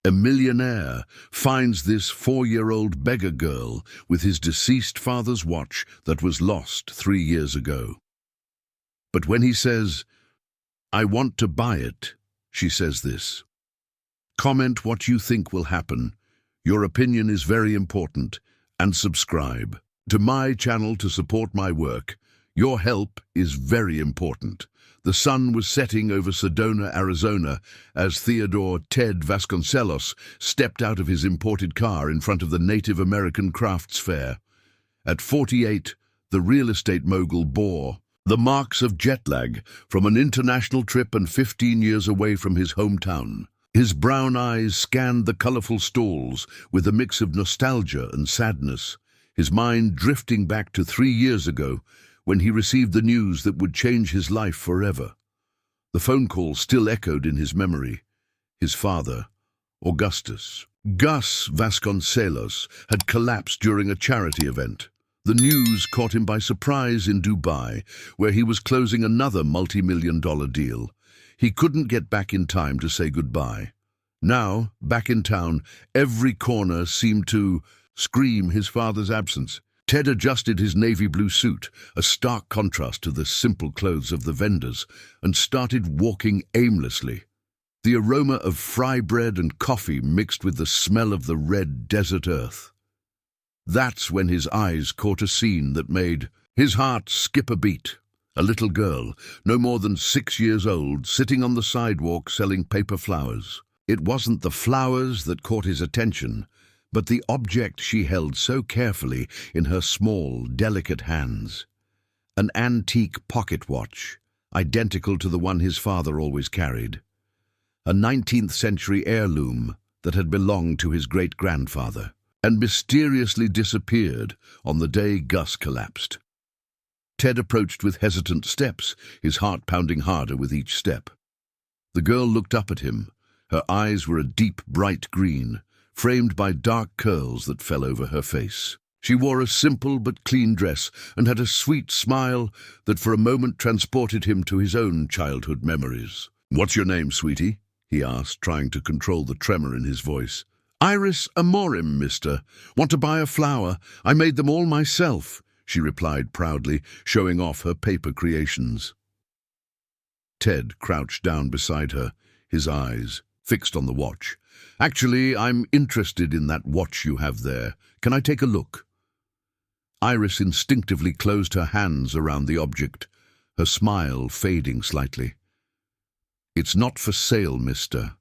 A millionaire finds this 4-year-old beggar girl with his deceased father's watch that was lost 3 years ago. But when he says, "I want to buy it," she says this: "Comment what you think will happen. Your opinion is very important, and subscribe to my channel to support my work. Your help is very important." The sun was setting over Sedona, Arizona, as Theodore Ted Vasconcelos stepped out of his imported car in front of the Native American Crafts Fair. At 48, the real estate mogul bore the marks of jet lag from an international trip and 15 years away from his hometown. His brown eyes scanned the colorful stalls with a mix of nostalgia and sadness, his mind drifting back to 3 years ago when he received the news that would change his life forever. The phone call still echoed in his memory. His father, Augustus Gus Vasconcelos, had collapsed during a charity event. The news caught him by surprise in Dubai, where he was closing another multi-million-dollar deal. He couldn't get back in time to say goodbye. Now, back in town, every corner seemed to scream his father's absence. Ted adjusted his navy blue suit, a stark contrast to the simple clothes of the vendors, and started walking aimlessly. The aroma of fry bread and coffee mixed with the smell of the red desert earth. That's when his eyes caught a scene that made his heart skip a beat. A little girl, no more than 6 years old, sitting on the sidewalk selling paper flowers. It wasn't the flowers that caught his attention, but the object she held so carefully in her small, delicate hands. An antique pocket watch, identical to the one his father always carried. A 19th century heirloom that had belonged to his great-grandfather and mysteriously disappeared on the day Gus collapsed. Ted approached with hesitant steps, his heart pounding harder with each step. The girl looked up at him. Her eyes were a deep, bright green, framed by dark curls that fell over her face. She wore a simple but clean dress and had a sweet smile that for a moment transported him to his own childhood memories. "What's your name, sweetie?" he asked, trying to control the tremor in his voice. "Iris Amorim, mister. Want to buy a flower? I made them all myself," she replied proudly, showing off her paper creations. Ted crouched down beside her, his eyes fixed on the watch. "Actually, I'm interested in that watch you have there. Can I take a look?" Iris instinctively closed her hands around the object, her smile fading slightly. "It's not for sale, mister.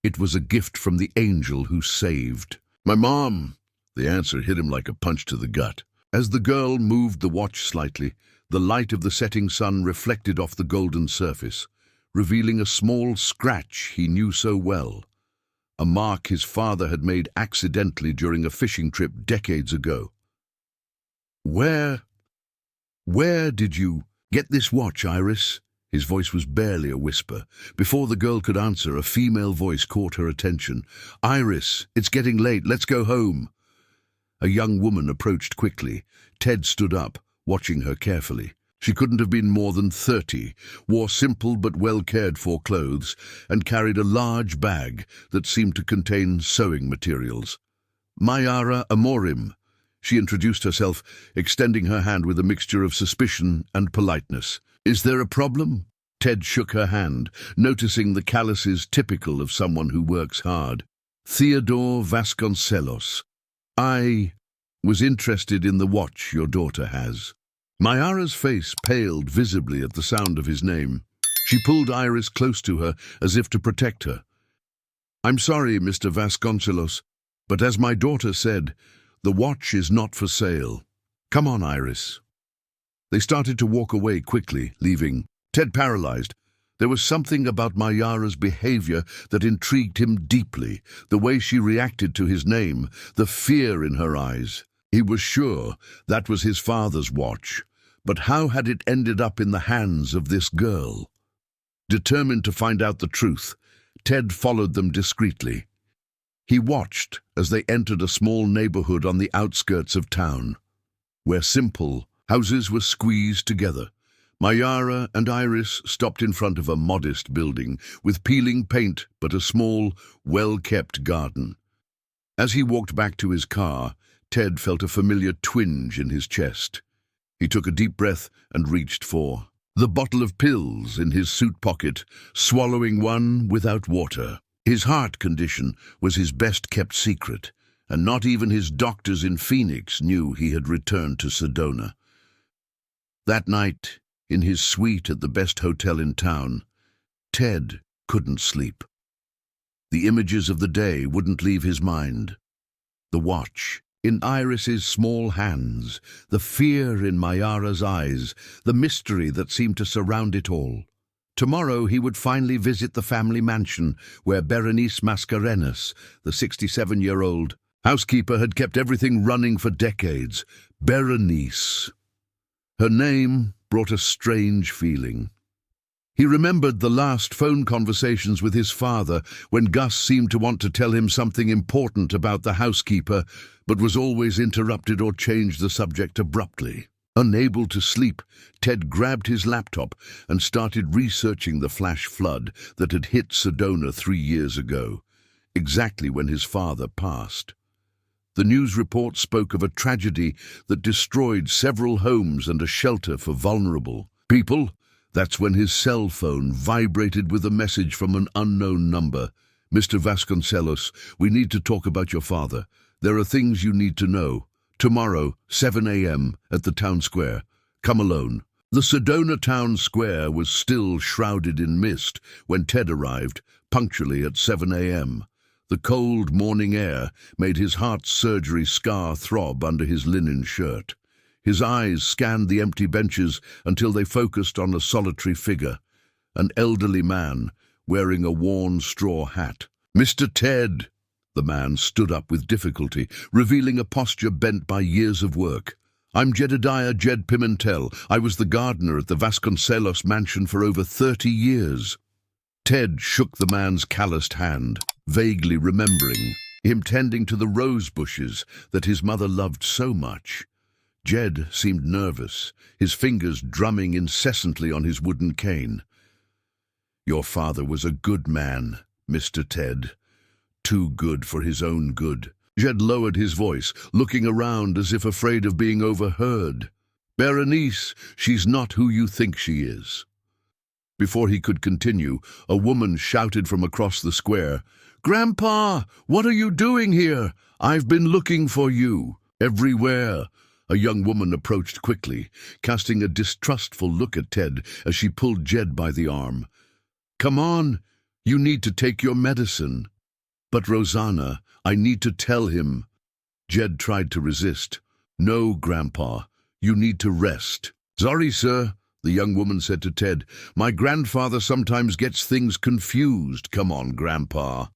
It was a gift from the angel who saved." "My mom!" The answer hit him like a punch to the gut. As the girl moved the watch slightly, the light of the setting sun reflected off the golden surface, revealing a small scratch he knew so well. A mark his father had made accidentally during a fishing trip decades ago. Where did you get this watch, Iris?" His voice was barely a whisper. Before the girl could answer, a female voice caught her attention. "Iris, it's getting late. Let's go home." A young woman approached quickly. Ted stood up, watching her carefully. She couldn't have been more than 30, wore simple but well-cared-for clothes, and carried a large bag that seemed to contain sewing materials. "Mayara Amorim," she introduced herself, extending her hand with a mixture of suspicion and politeness. "Is there a problem?" Ted shook her hand, noticing the calluses typical of someone who works hard. "Theodore Vasconcelos. I was interested in the watch your daughter has." Mayara's face paled visibly at the sound of his name. She pulled Iris close to her as if to protect her. "I'm sorry, Mr. Vasconcelos, but as my daughter said, the watch is not for sale. Come on, Iris." They started to walk away quickly, leaving Ted paralyzed. There was something about Mayara's behavior that intrigued him deeply, the way she reacted to his name, the fear in her eyes. He was sure that was his father's watch, but how had it ended up in the hands of this girl? Determined to find out the truth, Ted followed them discreetly. He watched as they entered a small neighborhood on the outskirts of town, where simple houses were squeezed together, Mayara and Iris stopped in front of a modest building with peeling paint but a small, well-kept garden. As he walked back to his car, Ted felt a familiar twinge in his chest. He took a deep breath and reached for the bottle of pills in his suit pocket, swallowing one without water. His heart condition was his best-kept secret, and not even his doctors in Phoenix knew he had returned to Sedona. That night, in his suite at the best hotel in town, Ted couldn't sleep. The images of the day wouldn't leave his mind. The watch in Iris's small hands, the fear in Mayara's eyes, the mystery that seemed to surround it all. Tomorrow he would finally visit the family mansion where Berenice Mascarenhas, the 67-year-old housekeeper, had kept everything running for decades. Berenice. Her name brought a strange feeling. He remembered the last phone conversations with his father when Gus seemed to want to tell him something important about the housekeeper, but was always interrupted or changed the subject abruptly. Unable to sleep, Ted grabbed his laptop and started researching the flash flood that had hit Sedona 3 years ago, exactly when his father passed. The news report spoke of a tragedy that destroyed several homes and a shelter for vulnerable people. That's when his cell phone vibrated with a message from an unknown number. "Mr. Vasconcelos, we need to talk about your father. There are things you need to know. Tomorrow, 7 a.m. at the town square. Come alone." The Sedona town square was still shrouded in mist when Ted arrived, punctually at 7 a.m. The cold morning air made his heart's surgery scar throb under his linen shirt. His eyes scanned the empty benches until they focused on a solitary figure, an elderly man wearing a worn straw hat. "Mr. Ted!" The man stood up with difficulty, revealing a posture bent by years of work. "I'm Jedediah Jed Pimentel. I was the gardener at the Vasconcelos mansion for over 30 years. Ted shook the man's calloused hand, vaguely remembering him tending to the rose bushes that his mother loved so much. Jed seemed nervous, his fingers drumming incessantly on his wooden cane. "Your father was a good man, Mr. Ted. Too good for his own good." Jed lowered his voice, looking around as if afraid of being overheard. "Berenice, she's not who you think she is." Before he could continue, a woman shouted from across the square, "Grandpa, what are you doing here? I've been looking for you." "Everywhere." A young woman approached quickly, casting a distrustful look at Ted as she pulled Jed by the arm. "Come on, you need to take your medicine." "But Rosanna, I need to tell him." Jed tried to resist. "No, Grandpa, you need to rest." "Sorry, sir," the young woman said to Ted. "My grandfather sometimes gets things confused. Come on, Grandpa."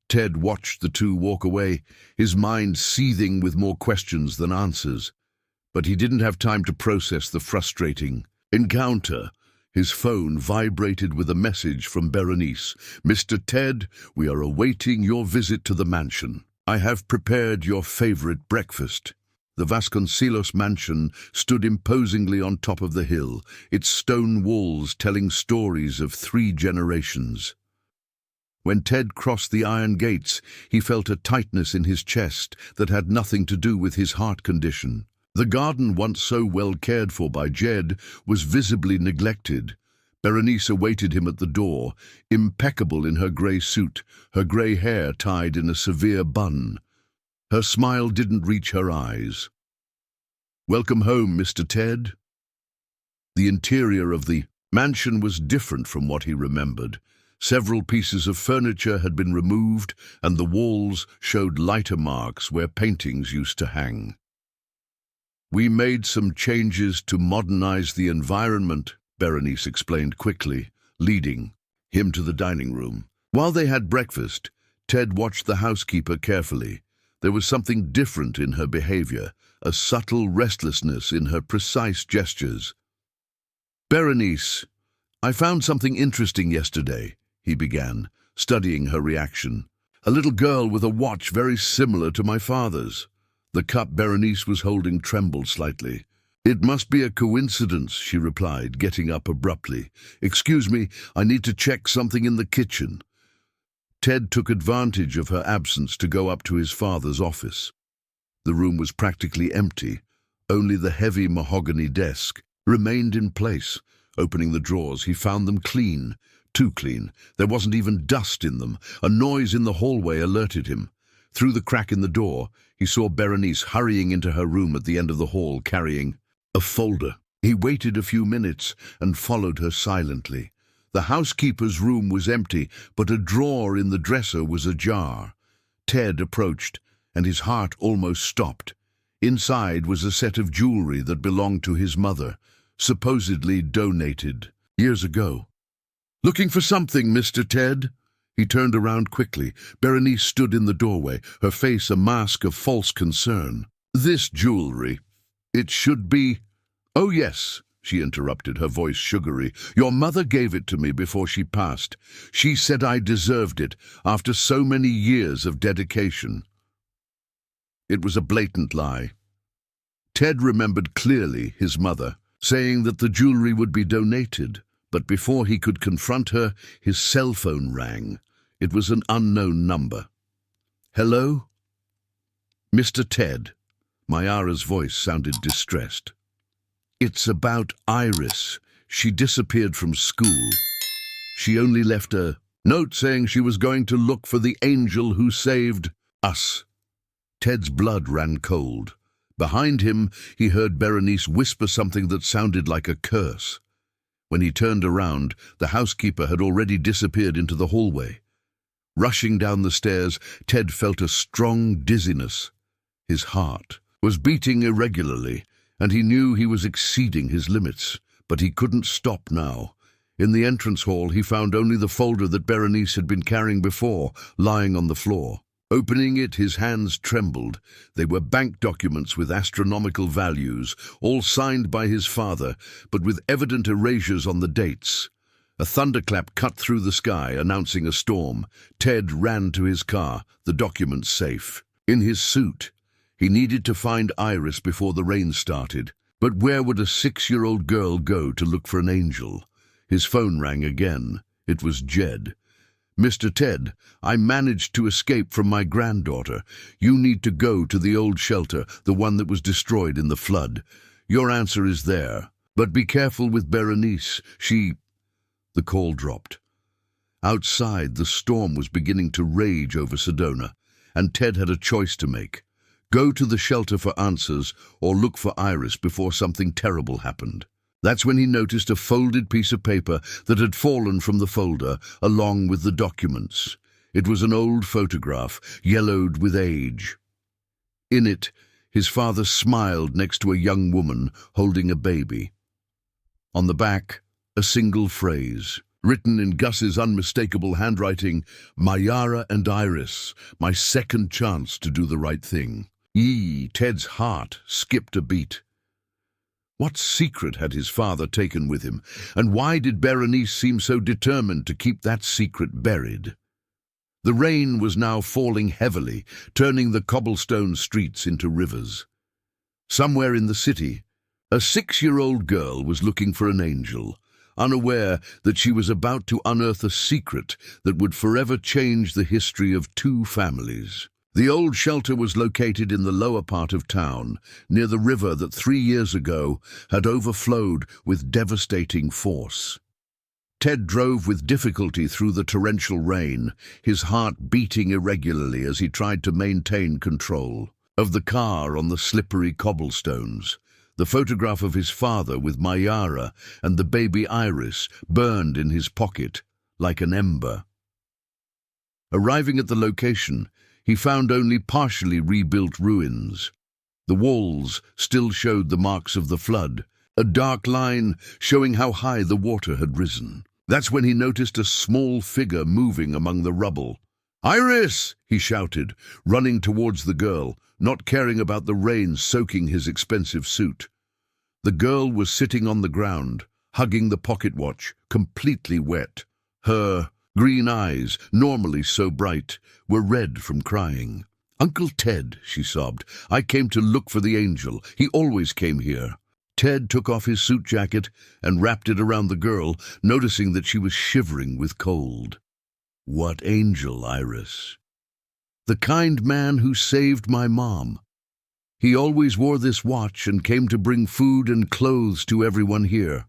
Ted watched the two walk away, his mind seething with more questions than answers. But he didn't have time to process the frustrating encounter. His phone vibrated with a message from Berenice. "Mr. Ted, we are awaiting your visit to the mansion. I have prepared your favorite breakfast." The Vasconcelos mansion stood imposingly on top of the hill, its stone walls telling stories of 3 generations. When Ted crossed the iron gates, he felt a tightness in his chest that had nothing to do with his heart condition. The garden, once so well cared for by Jed, was visibly neglected. Berenice awaited him at the door, impeccable in her grey suit, her grey hair tied in a severe bun. Her smile didn't reach her eyes. "Welcome home, Mr. Ted." The interior of the mansion was different from what he remembered. Several pieces of furniture had been removed, and the walls showed lighter marks where paintings used to hang. "We made some changes to modernize the environment," Berenice explained quickly, leading him to the dining room. While they had breakfast, Ted watched the housekeeper carefully. There was something different in her behavior, a subtle restlessness in her precise gestures. "Berenice, I found something interesting yesterday," he began, studying her reaction. "A little girl with a watch very similar to my father's." The cup Berenice was holding trembled slightly. "It must be a coincidence," she replied, getting up abruptly. "Excuse me, I need to check something in the kitchen." Ted took advantage of her absence to go up to his father's office. The room was practically empty. Only the heavy mahogany desk remained in place. Opening the drawers, he found them clean. Too clean. There wasn't even dust in them. A noise in the hallway alerted him. Through the crack in the door, he saw Berenice hurrying into her room at the end of the hall, carrying a folder. He waited a few minutes and followed her silently. The housekeeper's room was empty, but a drawer in the dresser was ajar. Ted approached, and his heart almost stopped. Inside was a set of jewelry that belonged to his mother, supposedly donated years ago. "Looking for something, Mr. Ted?" He turned around quickly. Berenice stood in the doorway, her face a mask of false concern. "This jewelry, it should be—" "Oh, yes," she interrupted, her voice sugary. "Your mother gave it to me before she passed. She said I deserved it after so many years of dedication." It was a blatant lie. Ted remembered clearly his mother saying that the jewelry would be donated, but before he could confront her, his cell phone rang. It was an unknown number. "Hello?" "Mr. Ted." Mayara's voice sounded distressed. "It's about Iris. She disappeared from school. She only left a note saying she was going to look for the angel who saved us." Ted's blood ran cold. Behind him, he heard Berenice whisper something that sounded like a curse. When he turned around, the housekeeper had already disappeared into the hallway. Rushing down the stairs, Ted felt a strong dizziness. His heart was beating irregularly, and he knew he was exceeding his limits, but he couldn't stop now. In the entrance hall, he found only the folder that Berenice had been carrying before, lying on the floor. Opening it, his hands trembled. They were bank documents with astronomical values, all signed by his father, but with evident erasures on the dates. A thunderclap cut through the sky, announcing a storm. Ted ran to his car, the documents safe. In his suit, he needed to find Iris before the rain started. But where would a 6-year-old girl go to look for an angel? His phone rang again. It was Jed. "Mr. Ted, I managed to escape from my granddaughter. You need to go to the old shelter, the one that was destroyed in the flood. Your answer is there. But be careful with Berenice. The call dropped. Outside, the storm was beginning to rage over Sedona, and Ted had a choice to make. Go to the shelter for answers or look for Iris before something terrible happened. That's when he noticed a folded piece of paper that had fallen from the folder, along with the documents. It was an old photograph, yellowed with age. In it, his father smiled next to a young woman holding a baby. On the back, a single phrase, written in Gus's unmistakable handwriting, "Mayara and Iris, my second chance to do the right thing." Ted's heart skipped a beat. What secret had his father taken with him, and why did Berenice seem so determined to keep that secret buried? The rain was now falling heavily, turning the cobblestone streets into rivers. Somewhere in the city, a 6-year-old girl was looking for an angel, unaware that she was about to unearth a secret that would forever change the history of 2 families. The old shelter was located in the lower part of town, near the river that 3 years ago had overflowed with devastating force. Ted drove with difficulty through the torrential rain, his heart beating irregularly as he tried to maintain control of the car on the slippery cobblestones. The photograph of his father with Mayara and the baby Iris burned in his pocket like an ember. Arriving at the location, he found only partially rebuilt ruins. The walls still showed the marks of the flood, a dark line showing how high the water had risen. That's when he noticed a small figure moving among the rubble. "Iris!" he shouted, running towards the girl, not caring about the rain soaking his expensive suit. The girl was sitting on the ground, hugging the pocket watch, completely wet. Her green eyes, normally so bright, were red from crying. "Uncle Ted," she sobbed, "I came to look for the angel. He always came here." Ted took off his suit jacket and wrapped it around the girl, noticing that she was shivering with cold. What angel, Iris. The kind man who saved my mom. He always wore this watch and came to bring food and clothes to everyone here.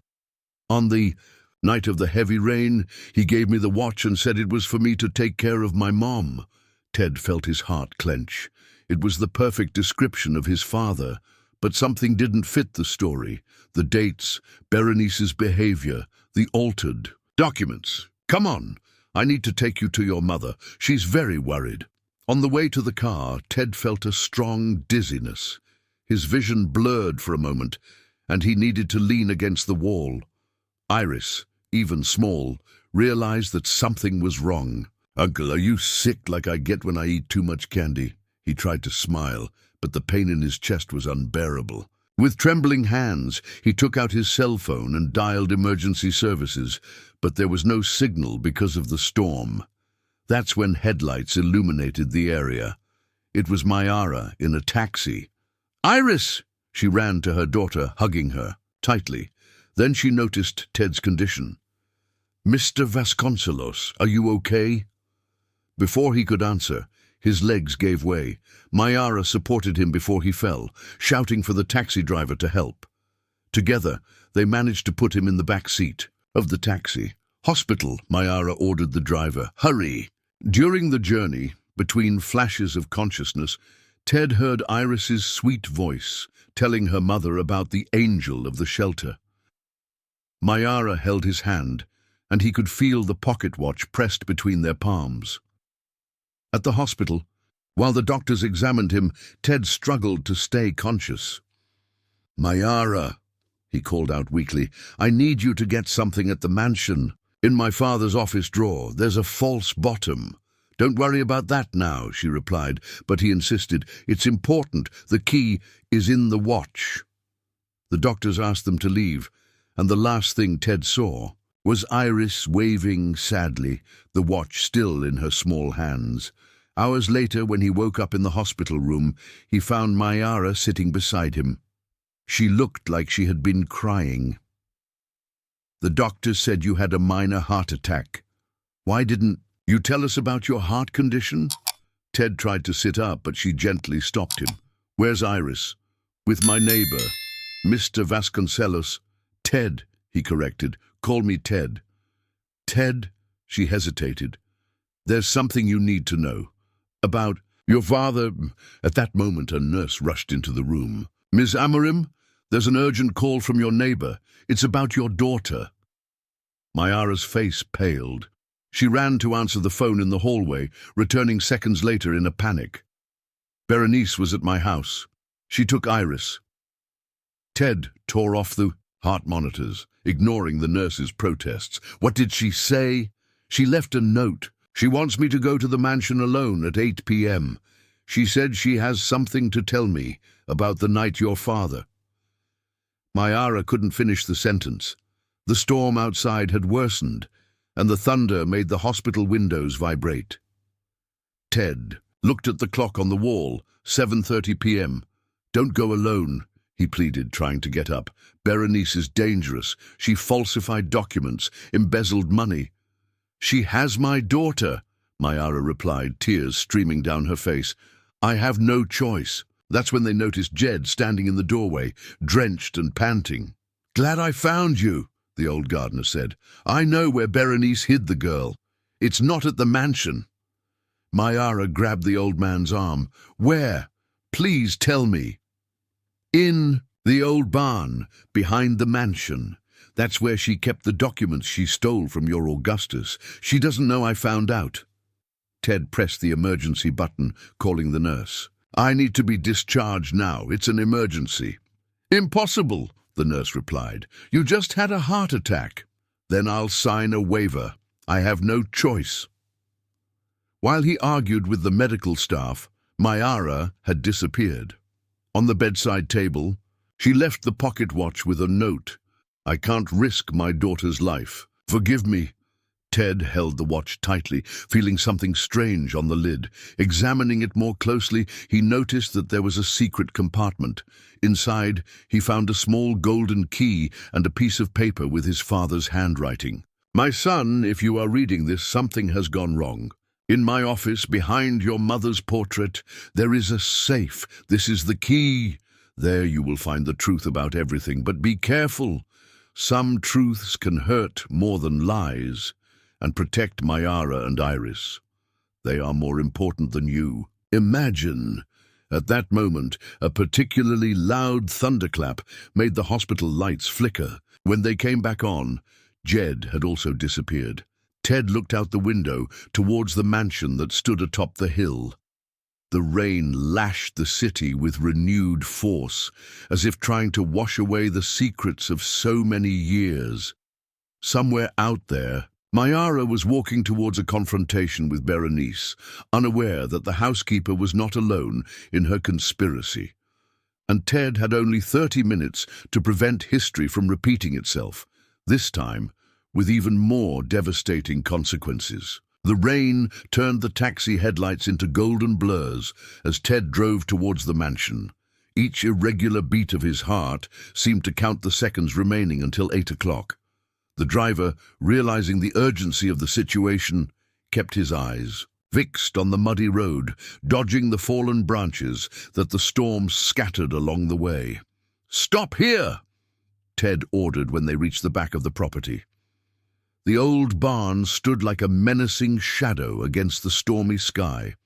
On the night of the heavy rain, he gave me the watch and said it was for me to take care of my mom. Ted felt his heart clench. It was the perfect description of his father, but something didn't fit the story. The dates, Berenice's behavior, the altered documents. Come on, I need to take you to your mother. She's very worried. On the way to the car, Ted felt a strong dizziness. His vision blurred for a moment, and he needed to lean against the wall. Iris, even small, realized that something was wrong. "Uncle, are you sick like I get when I eat too much candy?" He tried to smile, but the pain in his chest was unbearable. With trembling hands, he took out his cell phone and dialed emergency services, but there was no signal because of the storm. That's when headlights illuminated the area. It was Mayara in a taxi. "Iris!" She ran to her daughter, hugging her tightly. Then she noticed Ted's condition. "Mr. Vasconcelos, are you okay?" Before he could answer, his legs gave way. Mayara supported him before he fell, shouting for the taxi driver to help. Together, they managed to put him in the back seat of the taxi. "Hospital," Mayara ordered the driver. "Hurry!" During the journey, between flashes of consciousness, Ted heard Iris's sweet voice, telling her mother about the angel of the shelter. Mayara held his hand, and he could feel the pocket watch pressed between their palms. At the hospital, while the doctors examined him, Ted struggled to stay conscious. "Mayara," he called out weakly, "I need you to get something at the mansion. In my father's office drawer, there's a false bottom." "Don't worry about that now," she replied, but he insisted. "It's important. The key is in the watch." The doctors asked them to leave, and the last thing Ted saw was Iris waving sadly, the watch still in her small hands. Hours later, when he woke up in the hospital room, he found Mayara sitting beside him. She looked like she had been crying. "The doctor said you had a minor heart attack. Why didn't you tell us about your heart condition?" Ted tried to sit up, but she gently stopped him. "Where's Iris?" "With my neighbor, Mr. Vasconcelos." "Ted," he corrected. "Call me Ted." "Ted," she hesitated. "There's something you need to know. About your father." At that moment, a nurse rushed into the room. "Ms. Amorim, there's an urgent call from your neighbor. It's about your daughter." Mayara's face paled. She ran to answer the phone in the hallway, returning seconds later in a panic. "Berenice was at my house. She took Iris." Ted tore off the heart monitors, ignoring the nurse's protests. "What did she say?" "She left a note. She wants me to go to the mansion alone at 8 p.m. She said she has something to tell me about the night your father." Mayara couldn't finish the sentence. The storm outside had worsened, and the thunder made the hospital windows vibrate. Ted looked at the clock on the wall, 7:30 p.m. "Don't go alone," he pleaded, trying to get up. "Berenice is dangerous. She falsified documents, embezzled money." "She has my daughter," Mayara replied, tears streaming down her face. "I have no choice." That's when they noticed Jed standing in the doorway, drenched and panting. "Glad I found you," the old gardener said. "I know where Berenice hid the girl. It's not at the mansion." Mayara grabbed the old man's arm. "Where? Please tell me." "In the old barn, behind the mansion. That's where she kept the documents she stole from your Augustus. She doesn't know I found out." Ted pressed the emergency button, calling the nurse. "I need to be discharged now. It's an emergency." "Impossible," the nurse replied. "You just had a heart attack." "Then I'll sign a waiver. I have no choice." While he argued with the medical staff, Mayara had disappeared. On the bedside table, she left the pocket watch with a note. "I can't risk my daughter's life. Forgive me. Ted held the watch tightly, feeling something strange on the lid. Examining it more closely, he noticed that there was a secret compartment. Inside, he found a small golden key and a piece of paper with his father's handwriting. "My son, if you are reading this, something has gone wrong. In my office, behind your mother's portrait, there is a safe. This is the key. There you will find the truth about everything, but be careful. Some truths can hurt more than lies. And protect Mayara and Iris. They are more important than you." Imagine! At that moment, a particularly loud thunderclap made the hospital lights flicker. When they came back on, Jed had also disappeared. Ted looked out the window towards the mansion that stood atop the hill. The rain lashed the city with renewed force, as if trying to wash away the secrets of so many years. Somewhere out there, Mayara was walking towards a confrontation with Berenice, unaware that the housekeeper was not alone in her conspiracy. And Ted had only 30 minutes to prevent history from repeating itself, this time with even more devastating consequences. The rain turned the taxi headlights into golden blurs as Ted drove towards the mansion. Each irregular beat of his heart seemed to count the seconds remaining until 8 o'clock. The driver, realizing the urgency of the situation, kept his eyes fixed on the muddy road, dodging the fallen branches that the storm scattered along the way. "Stop here!" Ted ordered when they reached the back of the property. The old barn stood like a menacing shadow against the stormy sky.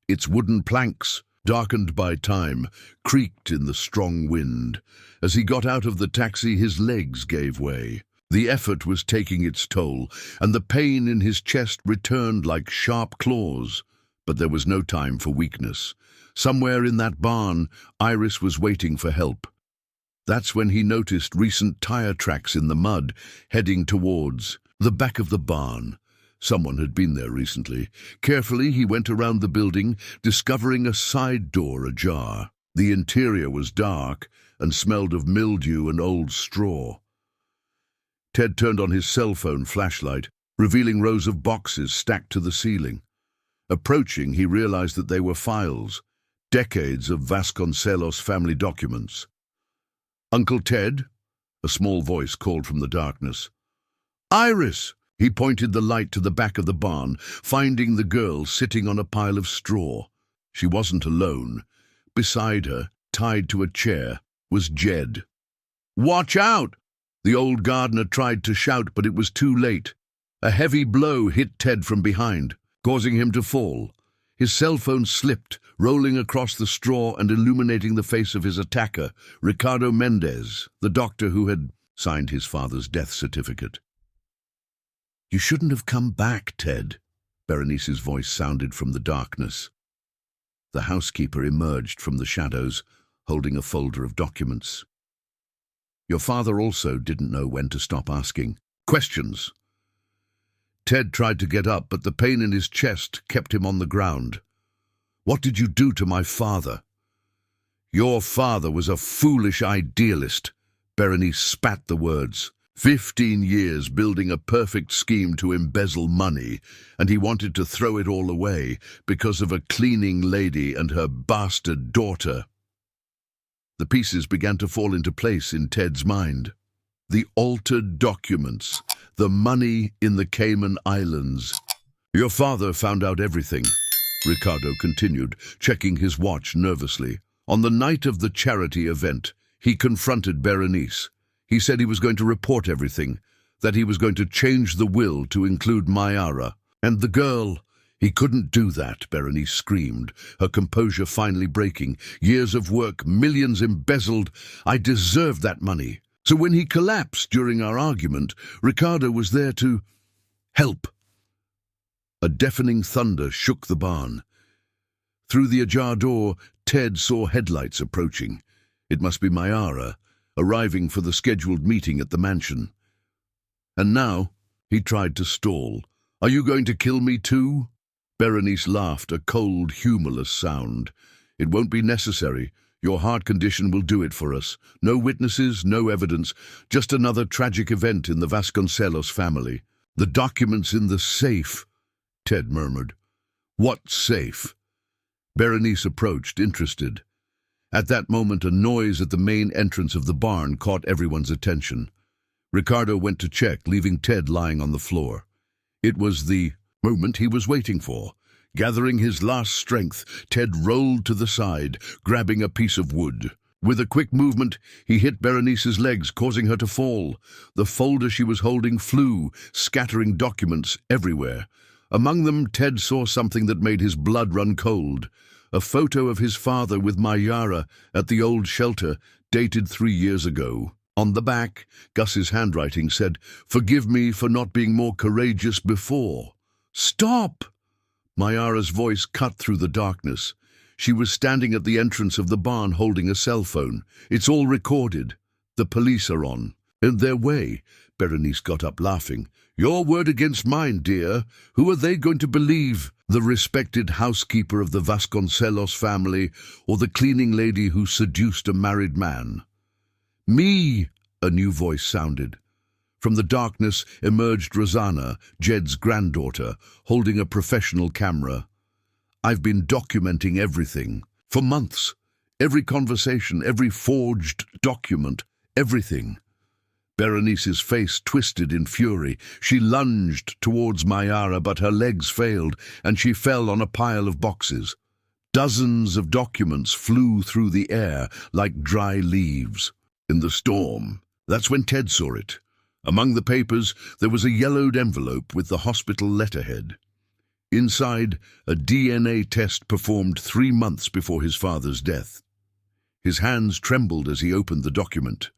Its wooden planks, darkened by time, creaked in the strong wind. As he got out of the taxi, his legs gave way. The effort was taking its toll, and the pain in his chest returned like sharp claws. But there was no time for weakness. Somewhere in that barn, Iris was waiting for help. That's when he noticed recent tire tracks in the mud, heading towards the back of the barn. Someone had been there recently. Carefully, he went around the building, discovering a side door ajar. The interior was dark and smelled of mildew and old straw. Ted turned on his cell phone flashlight, revealing rows of boxes stacked to the ceiling. Approaching, he realized that they were files, decades of Vasconcelos family documents. "Uncle Ted?" A small voice called from the darkness. "Iris!" He pointed the light to the back of the barn, finding the girl sitting on a pile of straw. She wasn't alone. Beside her, tied to a chair, was Jed. "Watch out!" The old gardener tried to shout, but it was too late. A heavy blow hit Ted from behind, causing him to fall. His cell phone slipped, rolling across the straw and illuminating the face of his attacker, Ricardo Mendez, the doctor who had signed his father's death certificate. "You shouldn't have come back, Ted," Berenice's voice sounded from the darkness. The housekeeper emerged from the shadows, holding a folder of documents. "Your father also didn't know when to stop asking questions." Ted tried to get up, but the pain in his chest kept him on the ground. "What did you do to my father?" "Your father was a foolish idealist," Berenice spat the words. 15 years building a perfect scheme to embezzle money, and he wanted to throw it all away because of a cleaning lady and her bastard daughter. The pieces began to fall into place in Ted's mind. The altered documents, the money in the Cayman Islands. "Your father found out everything," Ricardo continued, checking his watch nervously. "On the night of the charity event, he confronted Berenice. He said he was going to report everything, that he was going to change the will to include Mayara. And the girl, he couldn't do that," Berenice screamed, her composure finally breaking. "Years of work, millions embezzled. I deserved that money. So when he collapsed during our argument, Ricardo was there to help." A deafening thunder shook the barn. Through the ajar door, Ted saw headlights approaching. It must be Mayara, arriving for the scheduled meeting at the mansion. And now, he tried to stall. "Are you going to kill me too?" Berenice laughed, a cold, humorless sound. "It won't be necessary. Your heart condition will do it for us. No witnesses, no evidence, just another tragic event in the Vasconcelos family. "The documents in the safe," Ted murmured. "What safe?" Berenice approached, interested. At that moment, a noise at the main entrance of the barn caught everyone's attention. Ricardo went to check, leaving Ted lying on the floor. It was the moment he was waiting for. Gathering his last strength, Ted rolled to the side, grabbing a piece of wood. With a quick movement, he hit Berenice's legs, causing her to fall. The folder she was holding flew, scattering documents everywhere. Among them, Ted saw something that made his blood run cold. A photo of his father with Mayara at the old shelter, dated 3 years ago. On the back, Gus's handwriting said, "Forgive me for not being more courageous before." "Stop!" Mayara's voice cut through the darkness. She was standing at the entrance of the barn holding a cell phone. "It's all recorded. The police are on." "In their way." Berenice got up laughing. "Your word against mine, dear. Who are they going to believe? The respected housekeeper of the Vasconcelos family, or the cleaning lady who seduced a married man?" "Me!" a new voice sounded. From the darkness emerged Rosanna, Jed's granddaughter, holding a professional camera. "I've been documenting everything. For months. Every conversation, every forged document, everything." Berenice's face twisted in fury. She lunged towards Mayara, but her legs failed, and she fell on a pile of boxes. Dozens of documents flew through the air like dry leaves. In the storm, that's when Ted saw it. Among the papers, there was a yellowed envelope with the hospital letterhead. Inside, a DNA test performed 3 months before his father's death. His hands trembled as he opened the document.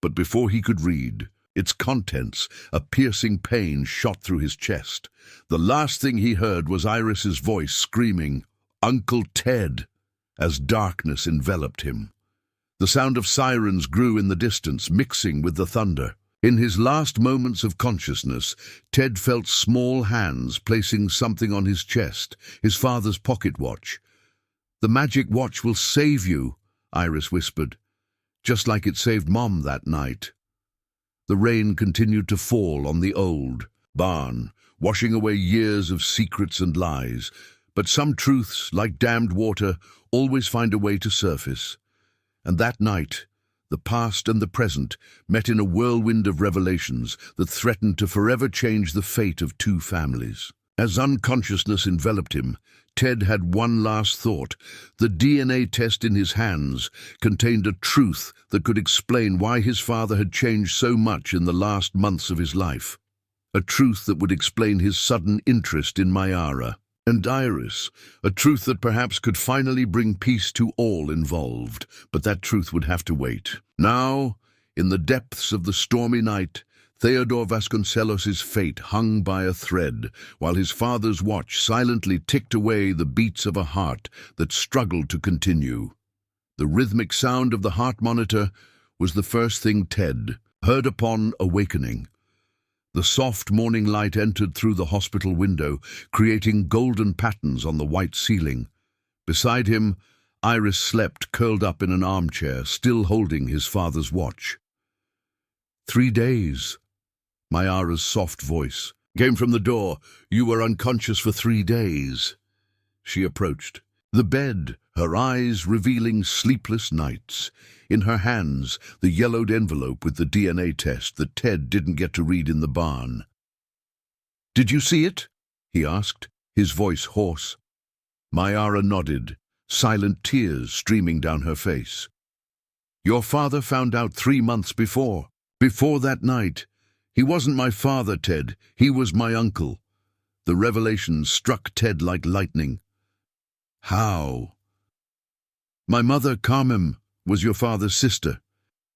But before he could read its contents, a piercing pain shot through his chest. The last thing he heard was Iris's voice screaming, "Uncle Ted," as darkness enveloped him. The sound of sirens grew in the distance, mixing with the thunder. In his last moments of consciousness, Ted felt small hands placing something on his chest, his father's pocket watch. "The magic watch will save you," Iris whispered, "just like it saved Mom that night." The rain continued to fall on the old barn, washing away years of secrets and lies. But some truths, like dammed water, always find a way to surface. And that night, the past and the present met in a whirlwind of revelations that threatened to forever change the fate of 2 families. As unconsciousness enveloped him, Ted had one last thought. The DNA test in his hands contained a truth that could explain why his father had changed so much in the last months of his life. A truth that would explain his sudden interest in Mayara and Iris, a truth that perhaps could finally bring peace to all involved, but that truth would have to wait. Now, in the depths of the stormy night, Theodore Vasconcelos's fate hung by a thread, while his father's watch silently ticked away the beats of a heart that struggled to continue. The rhythmic sound of the heart monitor was the first thing Ted heard upon awakening. The soft morning light entered through the hospital window, creating golden patterns on the white ceiling. Beside him, Iris slept curled up in an armchair, still holding his father's watch. 3 days. Mayara's soft voice came from the door. "You were unconscious for 3 days." She approached. The bed, her eyes revealing sleepless nights. In her hands, the yellowed envelope with the DNA test that Ted didn't get to read in the barn. "Did you see it?" he asked, his voice hoarse. Mayara nodded, silent tears streaming down her face. "Your father found out 3 months before. Before that night. He wasn't my father, Ted. He was my uncle." The revelation struck Ted like lightning. "How?" "My mother, Carmen, was your father's sister.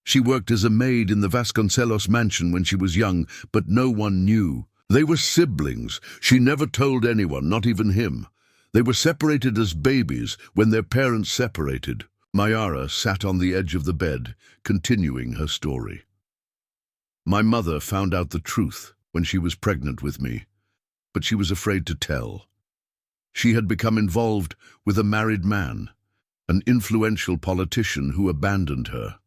She worked as a maid in the Vasconcelos mansion when she was young, but no one knew. They were siblings. She never told anyone, not even him. They were separated as babies when their parents separated." Mayara sat on the edge of the bed, continuing her story. "My mother found out the truth when she was pregnant with me, but she was afraid to tell. She had become involved with a married man, an influential politician who abandoned her.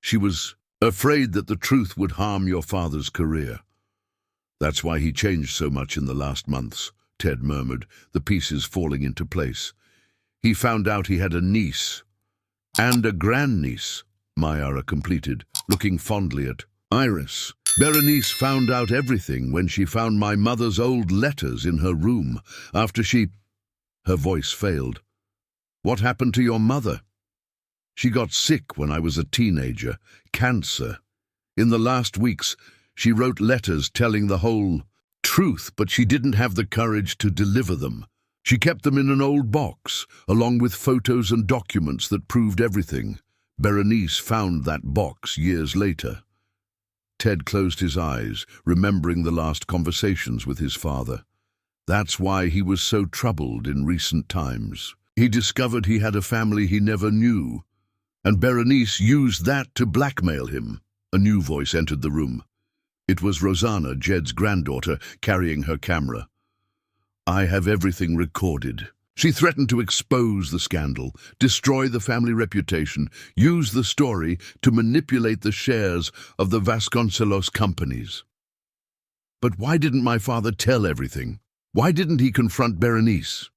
She was afraid that the truth would harm your father's career. That's why he changed so much in the last months, Ted murmured, the pieces falling into place. He found out he had a niece. And a grandniece, Mayara completed, looking fondly at Iris. Berenice found out everything when she found my mother's old letters in her room after she... Her voice failed. What happened to your mother? She got sick when I was a teenager. Cancer. In the last weeks, she wrote letters telling the whole truth, but she didn't have the courage to deliver them. She kept them in an old box, along with photos and documents that proved everything. Berenice found that box years later. Ted closed his eyes, remembering the last conversations with his father. That's why he was so troubled in recent times. He discovered he had a family he never knew, and Berenice used that to blackmail him. A new voice entered the room. It was Rosanna, Jed's granddaughter, carrying her camera. I have everything recorded. She threatened to expose the scandal, destroy the family reputation, use the story to manipulate the shares of the Vasconcelos companies. But why didn't my father tell everything? Why didn't he confront Berenice?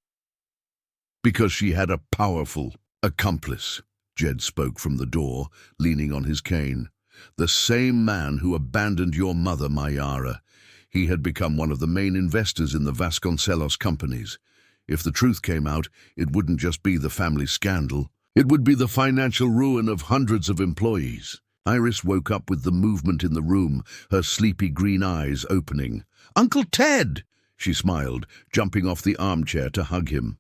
Because she had a powerful accomplice, Jed spoke from the door, leaning on his cane. The same man who abandoned your mother, Mayara. He had become one of the main investors in the Vasconcelos companies. If the truth came out, it wouldn't just be the family scandal. It would be the financial ruin of hundreds of employees. Iris woke up with the movement in the room, her sleepy green eyes opening. Uncle Ted! She smiled, jumping off the armchair to hug him.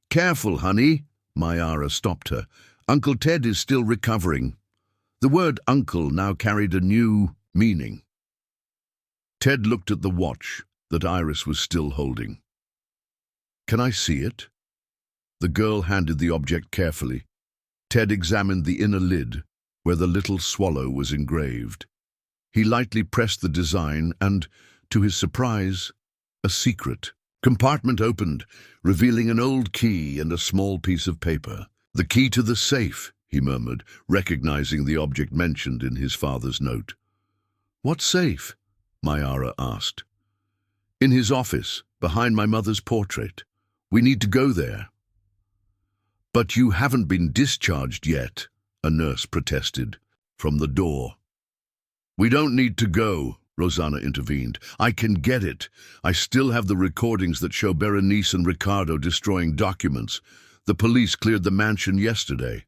Careful, honey, Mayara stopped her. Uncle Ted is still recovering. The word uncle now carried a new meaning. Ted looked at the watch that Iris was still holding. Can I see it? The girl handed the object carefully. Ted examined the inner lid, where the little swallow was engraved. He lightly pressed the design and, to his surprise, a secret compartment opened, revealing an old key and a small piece of paper. The key to the safe, he murmured, recognizing the object mentioned in his father's note. What safe? Mayara asked. In his office, behind my mother's portrait. We need to go there. But you haven't been discharged yet, a nurse protested, from the door. We don't need to go, Rosanna intervened. I can get it. I still have the recordings that show Berenice and Ricardo destroying documents. The police cleared the mansion yesterday.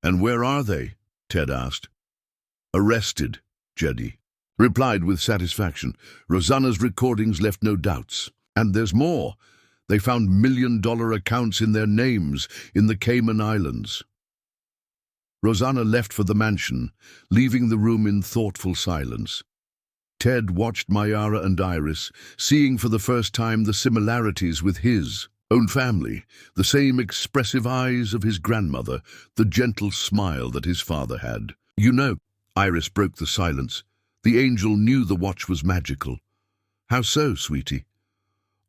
And where are they? Ted asked. Arrested, Jedi replied with satisfaction. Rosanna's recordings left no doubts. And there's more. They found million-dollar accounts in their names in the Cayman Islands. Rosanna left for the mansion, leaving the room in thoughtful silence. Ted watched Mayara and Iris, seeing for the first time the similarities with his own family, the same expressive eyes of his grandmother, the gentle smile that his father had. You know, Iris broke the silence. The angel knew the watch was magical. How so, sweetie?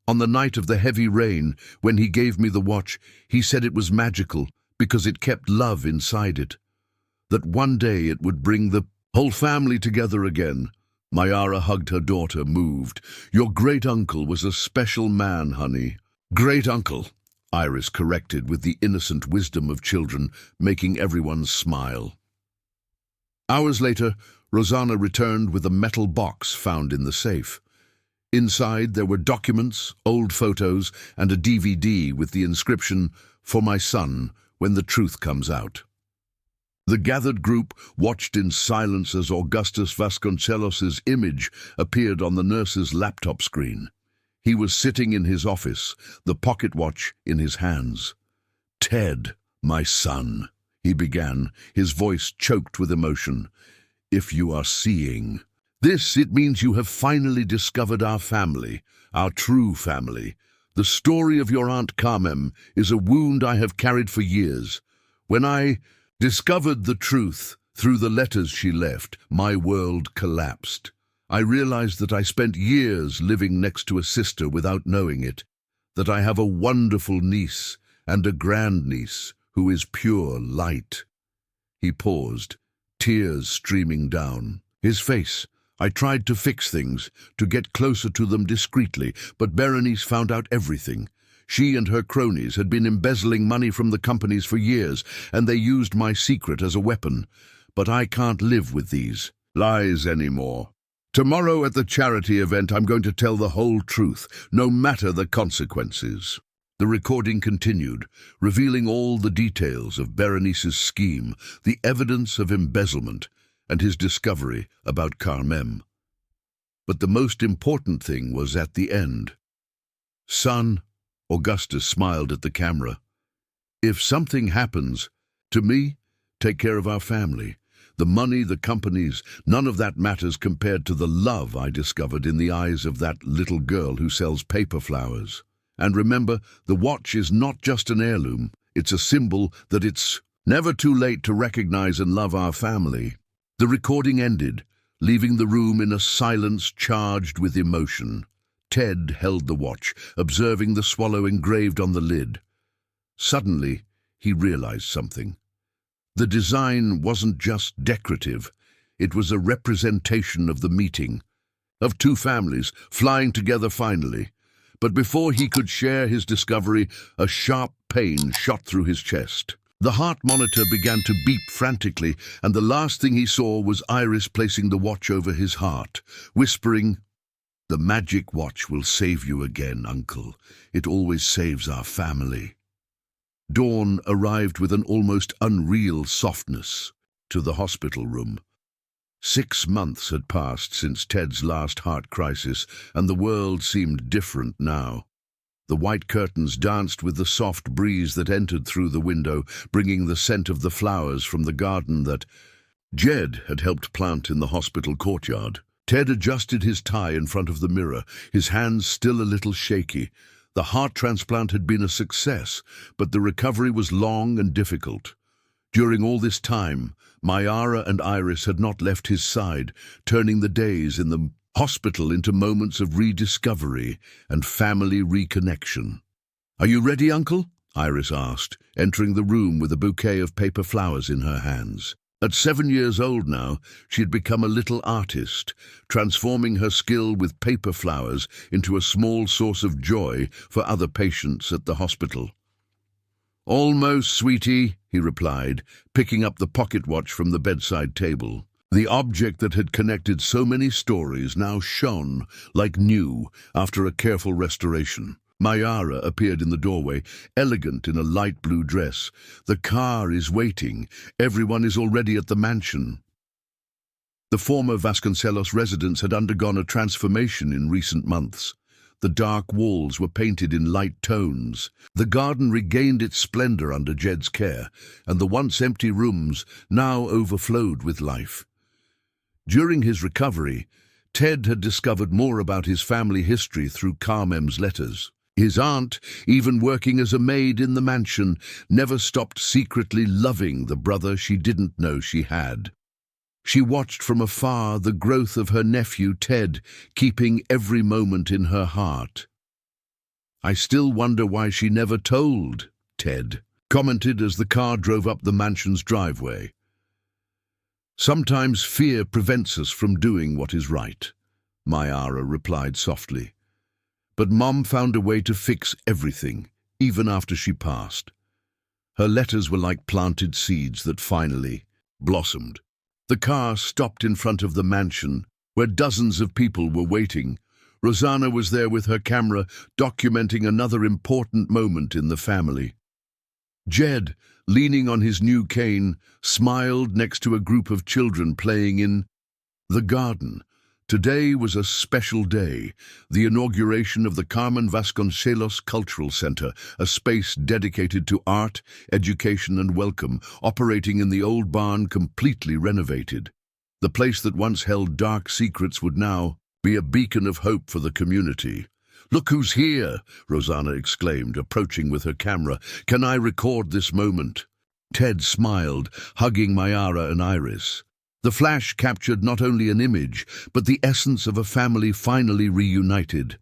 On the night of the heavy rain, when he gave me the watch, he said it was magical because it kept love inside it. That one day it would bring the whole family together again. Mayara hugged her daughter, moved. Your great-uncle was a special man, honey. Great-uncle, Iris corrected with the innocent wisdom of children, making everyone smile. Hours later, Rosanna returned with a metal box found in the safe. Inside there were documents, old photos, and a DVD with the inscription, For my son, when the truth comes out. The gathered group watched in silence as Augustus Vasconcelos's image appeared on the nurse's laptop screen. He was sitting in his office, the pocket watch in his hands. Ted, my son, he began, his voice choked with emotion. If you are seeing this, it means you have finally discovered our family, our true family. The story of your Aunt Carmem is a wound I have carried for years. When I discovered the truth through the letters she left, my world collapsed. I realized that I spent years living next to a sister without knowing it, that I have a wonderful niece and a grandniece who is pure light. He paused, tears streaming down. His face, I tried to fix things, to get closer to them discreetly, but Berenice found out everything. She and her cronies had been embezzling money from the companies for years, and they used my secret as a weapon. But I can't live with these lies anymore. Tomorrow at the charity event, I'm going to tell the whole truth, no matter the consequences. The recording continued, revealing all the details of Berenice's scheme, the evidence of embezzlement, and his discovery about Carmem. But the most important thing was at the end. "Son," Augustus smiled at the camera, "if something happens to me, take care of our family. The money, the companies, none of that matters compared to the love I discovered in the eyes of that little girl who sells paper flowers. And remember, the watch is not just an heirloom, it's a symbol that it's never too late to recognize and love our family." The recording ended, leaving the room in a silence charged with emotion. Ted held the watch, observing the swallow engraved on the lid. Suddenly, he realized something. The design wasn't just decorative, it was a representation of the meeting, of two families flying together finally. But before he could share his discovery, a sharp pain shot through his chest. The heart monitor began to beep frantically, and the last thing he saw was Iris placing the watch over his heart, whispering, "The magic watch will save you again, Uncle. It always saves our family." Dawn arrived with an almost unreal softness to the hospital room. 6 months had passed since Ted's last heart crisis, and the world seemed different now. The white curtains danced with the soft breeze that entered through the window, bringing the scent of the flowers from the garden that Jed had helped plant in the hospital courtyard. Ted adjusted his tie in front of the mirror, his hands still a little shaky. The heart transplant had been a success, but the recovery was long and difficult. During all this time, Mayara and Iris had not left his side, turning the days in the hospital into moments of rediscovery and family reconnection. "Are you ready, Uncle?" Iris asked, entering the room with a bouquet of paper flowers in her hands. At 7 years old now, she had become a little artist, transforming her skill with paper flowers into a small source of joy for other patients at the hospital. "Almost, sweetie," he replied, picking up the pocket watch from the bedside table. The object that had connected so many stories now shone like new after a careful restoration. Mayara appeared in the doorway, elegant in a light blue dress. "The car is waiting. Everyone is already at the mansion." The former Vasconcelos residence had undergone a transformation in recent months. The dark walls were painted in light tones. The garden regained its splendor under Jed's care, and the once empty rooms now overflowed with life. During his recovery, Ted had discovered more about his family history through Carmem's letters. His aunt, even working as a maid in the mansion, never stopped secretly loving the brother she didn't know she had. She watched from afar the growth of her nephew Ted, keeping every moment in her heart. "I still wonder why she never told," Ted commented as the car drove up the mansion's driveway. "Sometimes fear prevents us from doing what is right," Mayara replied softly. But Mom found a way to fix everything, even after she passed. Her letters were like planted seeds that finally blossomed. The car stopped in front of the mansion, where dozens of people were waiting. Rosanna was there with her camera, documenting another important moment in the family. Jed, leaning on his new cane, smiled next to a group of children playing in the garden. Today was a special day, the inauguration of the Carmen Vasconcelos Cultural Center, a space dedicated to art, education and welcome, operating in the old barn completely renovated. The place that once held dark secrets would now be a beacon of hope for the community. "Look who's here!" Rosanna exclaimed, approaching with her camera. "Can I record this moment?" Ted smiled, hugging Mayara and Iris. The flash captured not only an image, but the essence of a family finally reunited.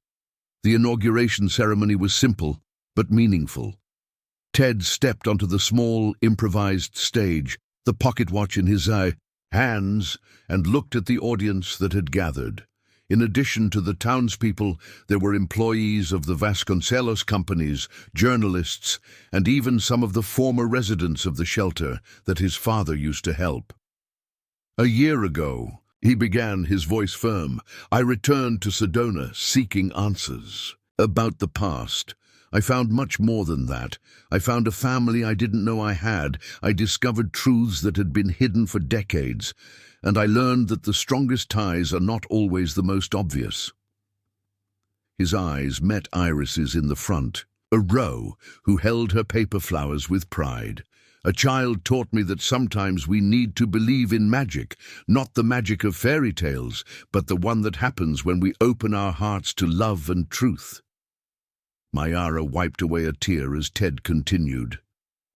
The inauguration ceremony was simple, but meaningful. Ted stepped onto the small, improvised stage, the pocket watch in his eye. hands, and looked at the audience that had gathered. In addition to the townspeople, there were employees of the Vasconcelos companies, journalists, and even some of the former residents of the shelter that his father used to help. "A year ago," he began, his voice firm, "I returned to Sedona seeking answers about the past. I found much more than that. I found a family I didn't know I had. I discovered truths that had been hidden for decades, and I learned that the strongest ties are not always the most obvious." His eyes met Iris's in the front, a row, who held her paper flowers with pride. "A child taught me that sometimes we need to believe in magic, not the magic of fairy tales, but the one that happens when we open our hearts to love and truth." Mayara wiped away a tear as Ted continued.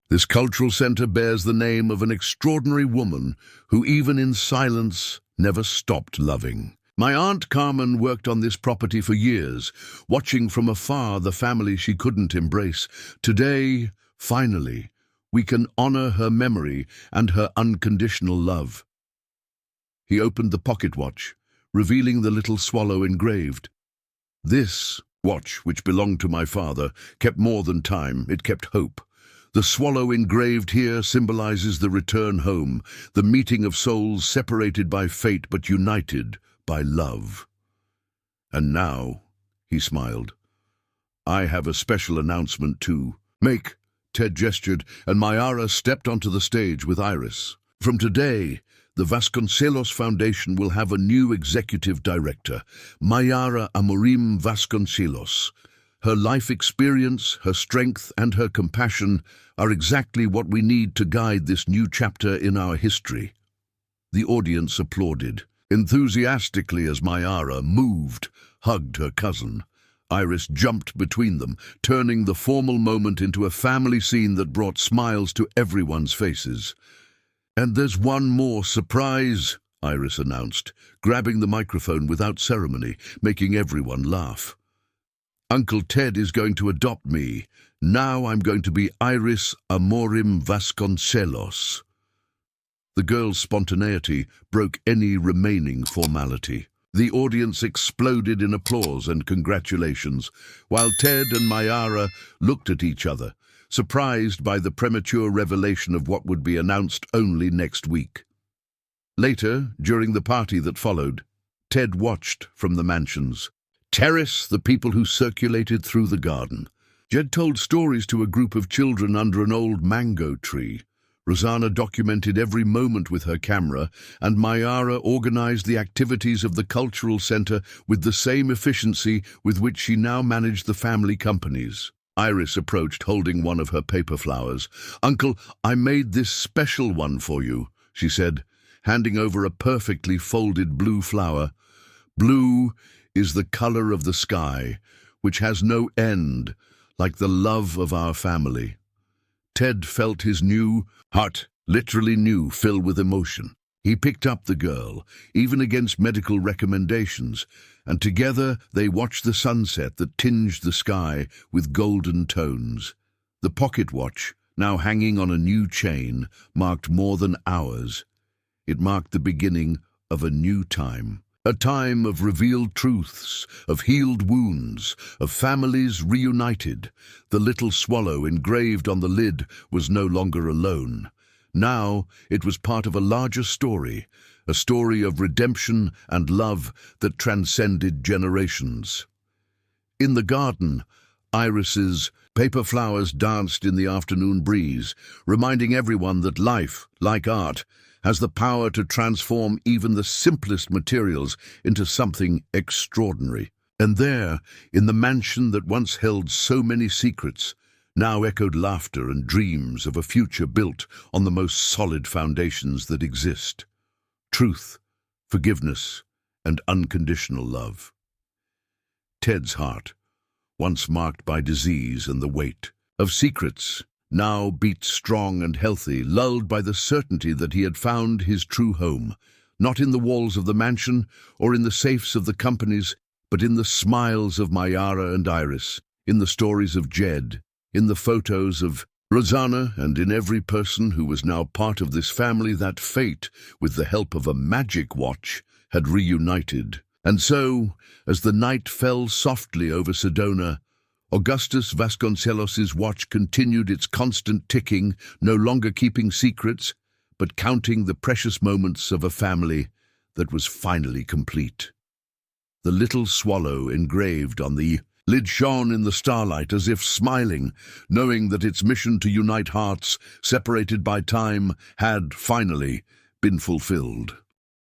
"This cultural center bears the name of an extraordinary woman who, even in silence, never stopped loving. My Aunt Carmen worked on this property for years, watching from afar the family she couldn't embrace. Today, finally, we can honor her memory and her unconditional love." He opened the pocket watch, revealing the little swallow engraved. "This watch, which belonged to my father, kept more than time, it kept hope. The swallow engraved here symbolizes the return home, the meeting of souls separated by fate but united by love. And now," he smiled, "I have a special announcement to make." Ted gestured, and Mayara stepped onto the stage with Iris. "From today, the Vasconcelos Foundation will have a new executive director, Mayara Amorim Vasconcelos. Her life experience, her strength, and her compassion are exactly what we need to guide this new chapter in our history." The audience applauded enthusiastically as Mayara, moved, hugged her cousin. Iris jumped between them, turning the formal moment into a family scene that brought smiles to everyone's faces. "And there's one more surprise," Iris announced, grabbing the microphone without ceremony, making everyone laugh. "Uncle Ted is going to adopt me. Now I'm going to be Iris Amorim Vasconcelos." The girl's spontaneity broke any remaining formality. The audience exploded in applause and congratulations, while Ted and Mayara looked at each other, surprised by the premature revelation of what would be announced only next week. Later, during the party that followed, Ted watched from the mansion's terrace the people who circulated through the garden. Jed told stories to a group of children under an old mango tree. Rosanna documented every moment with her camera, and Mayara organized the activities of the cultural center with the same efficiency with which she now managed the family companies. Iris approached, holding one of her paper flowers. "Uncle, I made this special one for you," she said, handing over a perfectly folded blue flower. "Blue is the color of the sky, which has no end, like the love of our family." Ted felt his new heart, literally new, fill with emotion. He picked up the girl, even against medical recommendations, and together they watched the sunset that tinged the sky with golden tones. The pocket watch, now hanging on a new chain, marked more than hours. It marked the beginning of a new time. A time of revealed truths, of healed wounds, of families reunited. The little swallow engraved on the lid was no longer alone. Now it was part of a larger story, a story of redemption and love that transcended generations. In the garden, Iris's paper flowers danced in the afternoon breeze, reminding everyone that life, like art, has the power to transform even the simplest materials into something extraordinary. And there, in the mansion that once held so many secrets, now echoed laughter and dreams of a future built on the most solid foundations that exist: truth, forgiveness, and unconditional love. Ted's heart, once marked by disease and the weight of secrets, now beat strong and healthy, lulled by the certainty that he had found his true home, not in the walls of the mansion or in the safes of the companies, but in the smiles of Mayara and Iris, in the stories of Jed, in the photos of Rosanna, and in every person who was now part of this family, that fate, with the help of a magic watch, had reunited. And so, as the night fell softly over Sedona, Augustus Vasconcelos's watch continued its constant ticking, no longer keeping secrets, but counting the precious moments of a family that was finally complete. The little swallow engraved on the lid shone in the starlight as if smiling, knowing that its mission to unite hearts separated by time had finally been fulfilled.